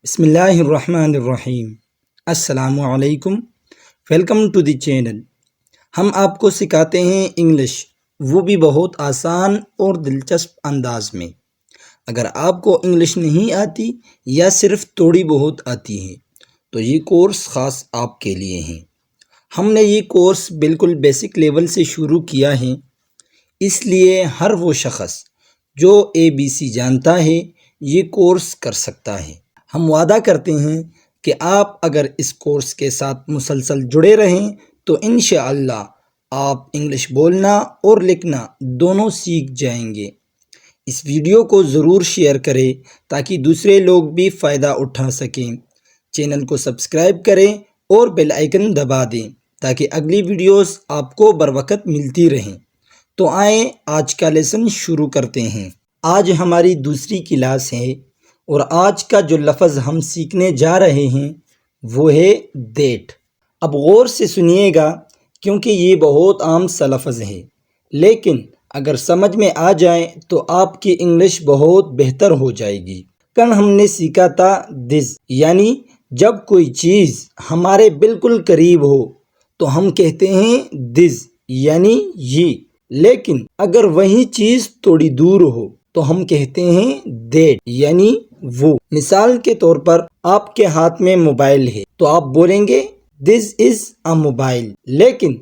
بسم اللہ الرحمن الرحیم۔ السلام علیکم، ویلکم ٹو دی چینل۔ ہم آپ کو سکھاتے ہیں انگلش، وہ بھی بہت آسان اور دلچسپ انداز میں۔ اگر آپ کو انگلش نہیں آتی یا صرف تھوڑی بہت آتی ہے تو یہ کورس خاص آپ کے لیے ہیں۔ ہم نے یہ کورس بالکل بیسک لیول سے شروع کیا ہے، اس لیے ہر وہ شخص جو ABC جانتا ہے یہ کورس کر سکتا ہے۔ ہم وعدہ کرتے ہیں کہ آپ اگر اس کورس کے ساتھ مسلسل جڑے رہیں تو انشاءاللہ آپ انگلش بولنا اور لکھنا دونوں سیکھ جائیں گے۔ اس ویڈیو کو ضرور شیئر کریں تاکہ دوسرے لوگ بھی فائدہ اٹھا سکیں۔ چینل کو سبسکرائب کریں اور بیل آئیکن دبا دیں تاکہ اگلی ویڈیوز آپ کو بروقت ملتی رہیں۔ تو آئیں آج کا لیسن شروع کرتے ہیں۔ آج ہماری دوسری کلاس ہے اور آج کا جو لفظ ہم سیکھنے جا رہے ہیں وہ ہے دیٹ۔ اب غور سے سنیے گا کیونکہ یہ بہت عام سا لفظ ہے، لیکن اگر سمجھ میں آ جائے تو آپ کی انگلش بہت بہتر ہو جائے گی۔ کل ہم نے سیکھا تھا دس، یعنی جب کوئی چیز ہمارے بالکل قریب ہو تو ہم کہتے ہیں دس یعنی یہ، لیکن اگر وہی چیز تھوڑی دور ہو تو ہم کہتے ہیں دیٹ یعنی وہ۔ مثال کے طور پر آپ کے ہاتھ میں موبائل ہے تو آپ بولیں گے دس از اے موبائل، لیکن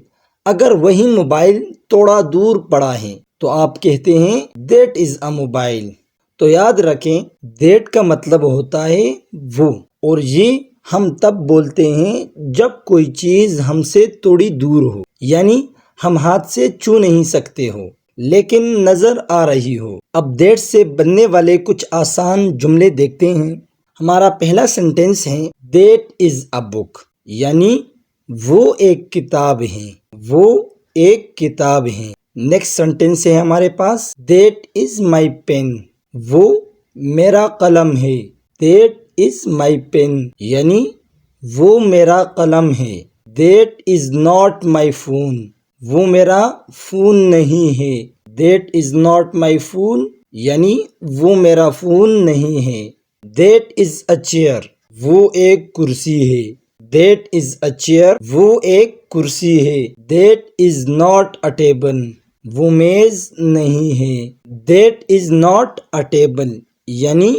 اگر وہی موبائل تھوڑا دور پڑا ہے تو آپ کہتے ہیں دیٹ از اے موبائل۔ تو یاد رکھیں دیٹ کا مطلب ہوتا ہے وہ، اور یہ ہم تب بولتے ہیں جب کوئی چیز ہم سے تھوڑی دور ہو، یعنی ہم ہاتھ سے چھو نہیں سکتے ہو لیکن نظر آ رہی ہو۔ اب دیٹ سے بننے والے کچھ آسان جملے دیکھتے ہیں۔ ہمارا پہلا سنٹنس ہے دیٹ از اے بک، یعنی وہ ایک کتاب ہے، وہ ایک کتاب ہے۔ نیکسٹ سنٹنس ہے ہمارے پاس دیٹ از مائی پین، وہ میرا قلم ہے۔ دیٹ از مائی پین یعنی وہ میرا قلم ہے۔ That is not my phone, وہ میرا فون نہیں ہے۔ That is not my phone یعنی وہ میرا فون نہیں ہے۔ دیٹ از اے چیئر، وہ ایک کرسی ہے۔ دیٹ از اے چیئر، وہ ایک کرسی ہے۔ That is not a table, وہ میز نہیں ہے۔ That is not a table یعنی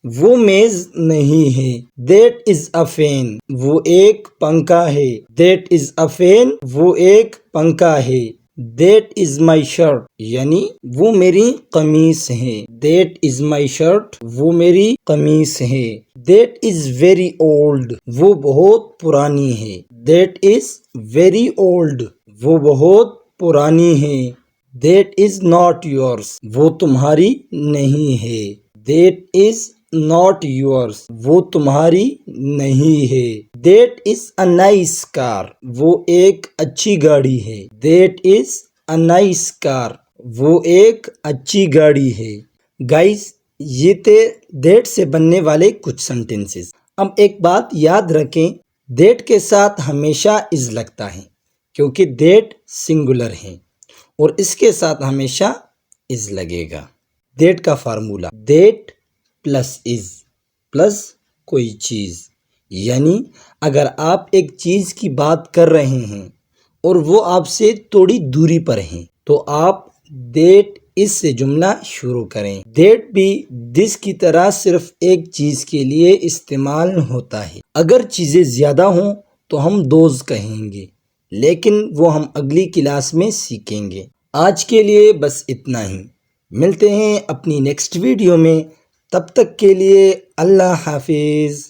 وہ میز نہیں ہے۔ دیٹ از اے فین، وہ ایک پنکھا ہے۔ دیٹ از اے فین، وہ ایک پنکھا ہے۔ دیٹ از مائی شرٹ یعنی وہ میری قمیص ہے۔ دیٹ از مائی شرٹ، وہ میری قمیص ہے۔ دیٹ از ویری اولڈ، وہ بہت پرانی ہے۔ دیٹ از ویری اولڈ، وہ بہت پرانی ہے۔ دیٹ از ناٹ یورس، وہ تمہاری نہیں ہے۔ دیٹ از ناٹ یورس، وہ تمہاری نہیں ہے۔ دیٹ از اے نائس کار، وہ ایک اچھی گاڑی ہے۔ دیٹ از اے نائس کار، وہ ایک اچھی گاڑی ہے۔ گائز یہ تھے دیٹ سے بننے والے کچھ سنٹنسز۔ اب ایک بات یاد رکھیں، دیٹ کے ساتھ ہمیشہ از لگتا ہے کیونکہ دیٹ سنگولر ہے اور اس کے ساتھ ہمیشہ از لگے گا۔ دیٹ کا formula that plus is plus کوئی چیز، یعنی اگر آپ ایک چیز کی بات کر رہے ہیں اور وہ آپ سے تھوڑی دوری پر ہیں تو آپ دیٹ اس سے جملہ شروع کریں۔ دیٹ بھی دس کی طرح صرف ایک چیز کے لیے استعمال ہوتا ہے۔ اگر چیزیں زیادہ ہوں تو ہم دوز کہیں گے، لیکن وہ ہم اگلی کلاس میں سیکھیں گے۔ آج کے لیے بس اتنا ہی، ملتے ہیں اپنی نیکسٹ ویڈیو میں، تب تک کے لیے اللہ حافظ۔